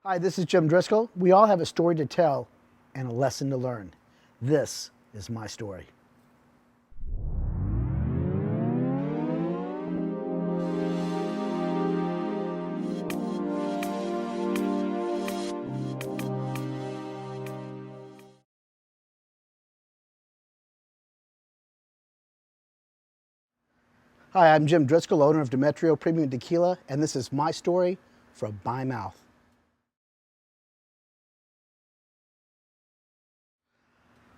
Hi, this is Jim Driscoll. We all have a story to tell and a lesson to learn. This is my story. Hi, I'm Jim Driscoll, owner of Dimetrio Premium Tequila, and this is my story from my mouth.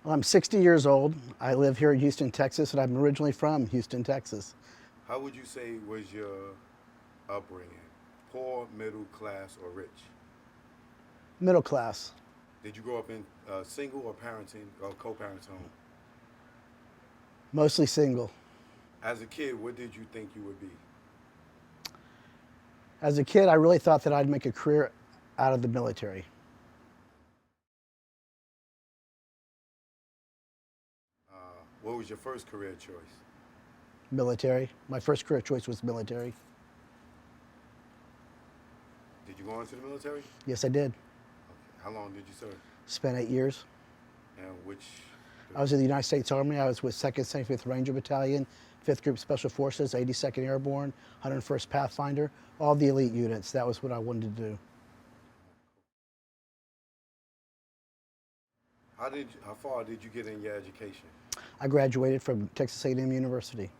Well, I'm 60 years old. I live here in Houston, Texas, and I'm originally from Houston, Texas. How would you say was your upbringing? Poor, middle class, or rich? Middle class, Did you grow up in single or parenting or co-parents home? mostly single. As a kid, what did you think you would be? As a kid, I really thought that I'd make a career out of the military. What was your first career choice? Military. My first career choice was military. Did you go into the military? Okay. Yes, I did. How long did you serve? Spent 8 years. And which? I was in the United States Army. I was with 2nd 75th Ranger Battalion, 5th Group Special Forces, 82nd Airborne, 101st Pathfinder, all the elite units. That was what I wanted to do. How far did you get in your education? I graduated from Texas A&M University,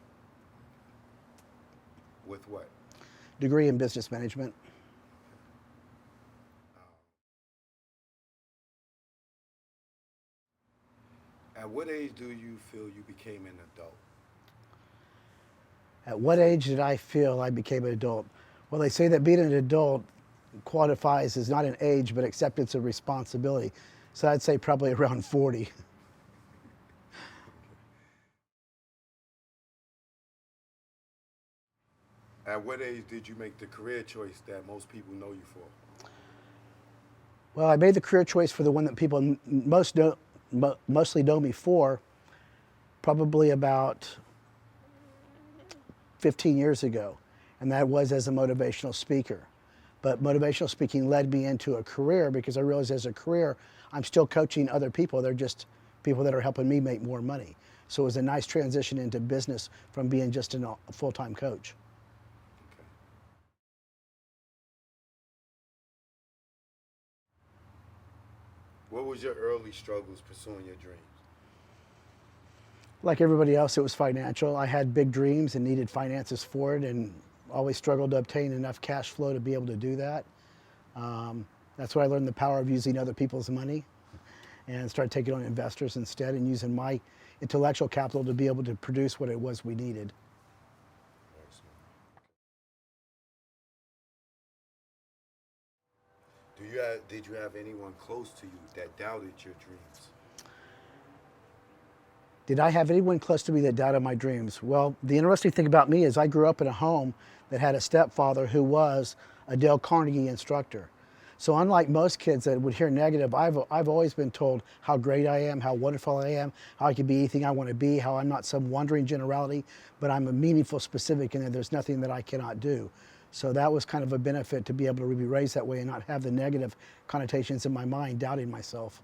With what? degree in business management. At what age do you feel you became an adult? At what age did I feel I became an adult? Well, they say that being an adult qualifies as not an age, but acceptance of responsibility. So I'd say probably around 40. At what age did you make the career choice that most people know you for? Well, I made the career choice for the one that people mostly know me for, probably about 15 years ago, and that was as a motivational speaker. But motivational speaking led me into a career because I realized as a career, I'm still coaching other people. They're just people that are helping me make more money. So it was a nice transition into business from being just a full-time coach. Okay. What was your early struggles pursuing your dreams? Like everybody else, it was financial. I had big dreams and needed finances for it, and always struggled to obtain enough cash flow to be able to do that. That's where I learned the power of using other people's money and started taking on investors instead and using my intellectual capital to be able to produce what it was we needed. Excellent. Did you have anyone close to you that doubted your dreams? Did I have anyone close to me that doubted my dreams? Well, the interesting thing about me is I grew up in a home that had a stepfather who was a Dale Carnegie instructor. So unlike most kids that would hear negative, I've always been told how great I am, how wonderful I am, how I can be anything I want to be, how I'm not some wandering generality, but I'm a meaningful specific and that there's nothing that I cannot do. So that was kind of a benefit to be able to be raised that way and not have the negative connotations in my mind doubting myself.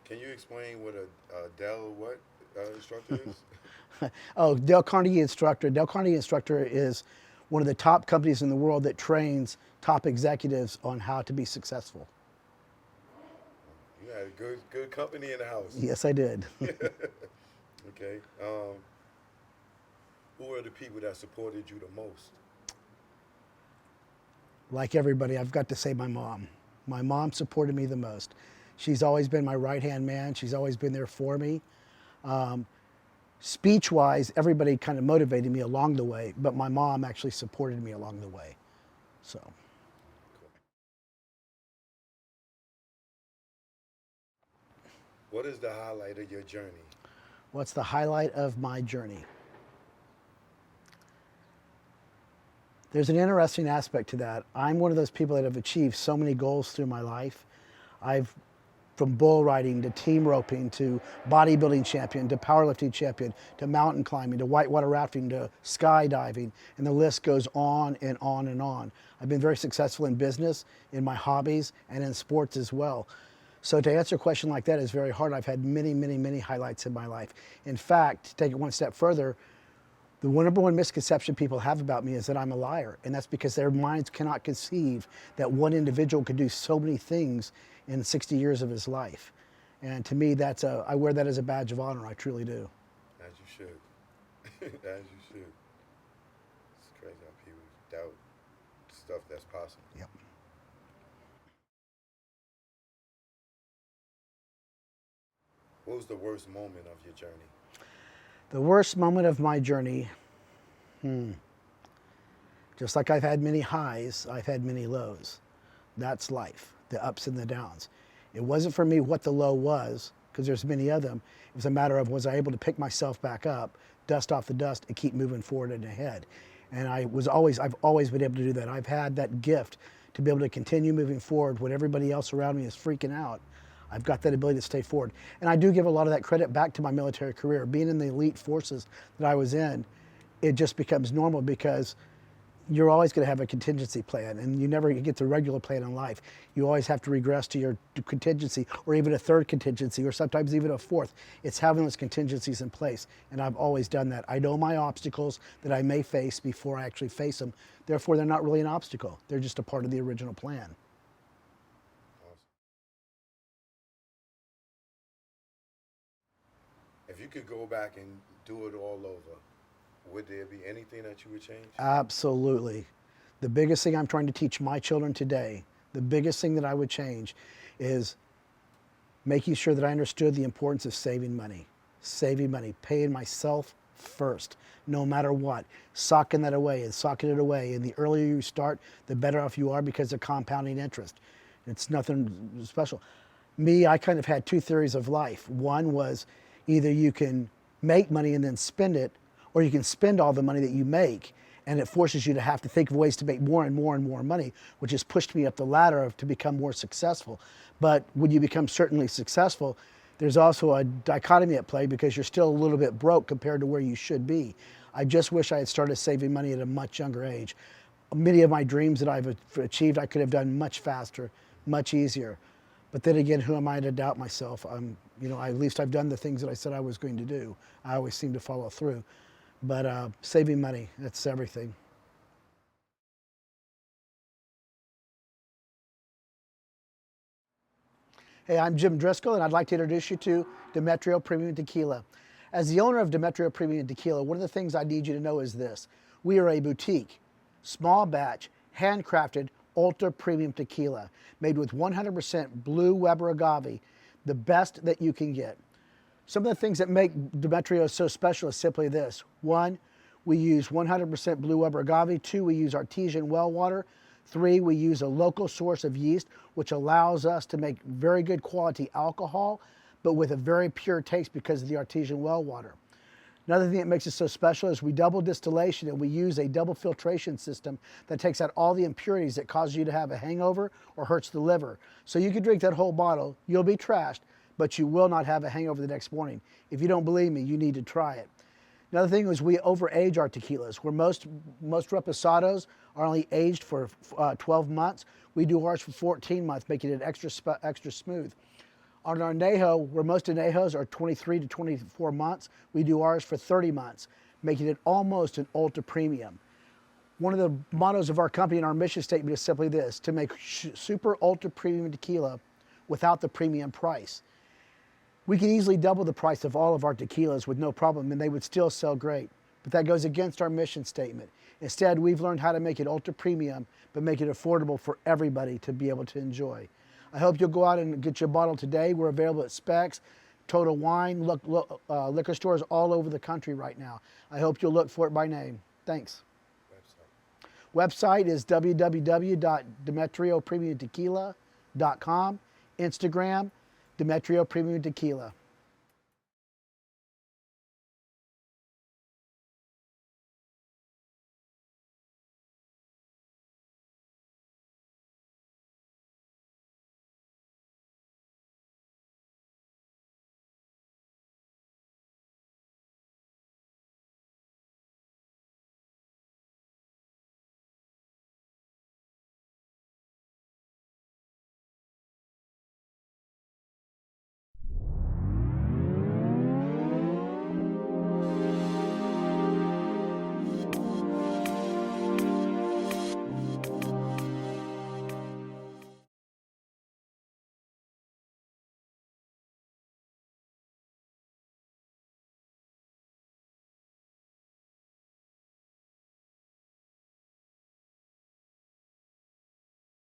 Can you explain what a Dell instructor is? Oh, Dale Carnegie instructor. Dale Carnegie instructor is one of the top companies in the world that trains top executives on how to be successful. You had a good company in the house. Yes, I did. Okay. Who are the people that supported you the most? Like everybody, I've got to say my mom. My mom supported me the most. She's always been my right-hand man. She's always been there for me. Speech-wise, everybody kind of motivated me along the way, but my mom actually supported me along the way. So. What is the highlight of your journey? What's the highlight of my journey? There's an interesting aspect to that. I'm one of those people that have achieved so many goals through my life. from bull riding to team roping to bodybuilding champion to powerlifting champion to mountain climbing to whitewater rafting to skydiving, and the list goes on and on and on. I've been very successful in business, in my hobbies, and in sports as well. So to answer a question like that is very hard. I've had many, many, many highlights in my life. In fact, to take it one step further, the number one misconception people have about me is that I'm a liar. And that's because their minds cannot conceive that one individual could do so many things in 60 years of his life. And to me, I wear that as a badge of honor. I truly do. As you should. As you should. It's crazy how people doubt stuff that's possible. Yep. What was the worst moment of your journey? The worst moment of my journey, just like I've had many highs, I've had many lows. That's life, the ups and the downs. It wasn't for me what the low was, because there's many of them. It was a matter of, was I able to pick myself back up, dust off the dust, and keep moving forward and ahead. And I've always been able to do that. I've had that gift to be able to continue moving forward when everybody else around me is freaking out. I've got that ability to stay forward. And I do give a lot of that credit back to my military career. Being in the elite forces that I was in, it just becomes normal because you're always going to have a contingency plan, and you never get the regular plan in life. You always have to regress to your contingency, or even a third contingency, or sometimes even a fourth. It's having those contingencies in place, and I've always done that. I know my obstacles that I may face before I actually face them. Therefore, they're not really an obstacle. They're just a part of the original plan. If you could go back and do it all over, would there be anything that you would change? Absolutely. The biggest thing I'm trying to teach my children today, the biggest thing that I would change is making sure that I understood the importance of saving money, paying myself first, no matter what, socking that away and socking it away. And the earlier you start, the better off you are because of compounding interest. It's nothing special. Me, I kind of had two theories of life. One was either you can make money and then spend it, or you can spend all the money that you make, and it forces you to have to think of ways to make more and more and more money, which has pushed me up the ladder to become more successful. But when you become certainly successful, there's also a dichotomy at play because you're still a little bit broke compared to where you should be. I just wish I had started saving money at a much younger age. Many of my dreams that I've achieved, I could have done much faster, much easier. But then again, who am I to doubt myself? At least I've done the things that I said I was going to do. I always seem to follow through. But saving money, that's everything. Hey, I'm Jim Dresco, and I'd like to introduce you to Dimetrio Premium Tequila. As the owner of Dimetrio Premium Tequila, one of the things I need you to know is this. We are a boutique, small batch, handcrafted, ultra premium tequila made with 100% blue Weber agave, the best that you can get. Some of the things that make Demetrio so special is simply this. One, we use 100% blue Weber agave. Two, we use artesian well water. Three, we use a local source of yeast, which allows us to make very good quality alcohol, but with a very pure taste because of the artesian well water. Another thing that makes it so special is we double distillation, and we use a double filtration system that takes out all the impurities that cause you to have a hangover or hurts the liver. So you could drink that whole bottle, you'll be trashed, but you will not have a hangover the next morning. If you don't believe me, you need to try it. Another thing is we overage our tequilas. Where most reposados are only aged for 12 months, we do ours for 14 months, making it extra smooth. On our añejo, where most añejos are 23 to 24 months, we do ours for 30 months, making it almost an ultra premium. One of the mottos of our company and our mission statement is simply this: to make super ultra premium tequila without the premium price. We could easily double the price of all of our tequilas with no problem, and they would still sell great. But that goes against our mission statement. Instead, we've learned how to make it ultra premium, but make it affordable for everybody to be able to enjoy. I hope you'll go out and get your bottle today. We're available at Specs, Total Wine, liquor stores all over the country right now. I hope you'll look for it by name. Thanks. Website is www.demetriopremiumtequila.com. Instagram, Demetrio Premium Tequila.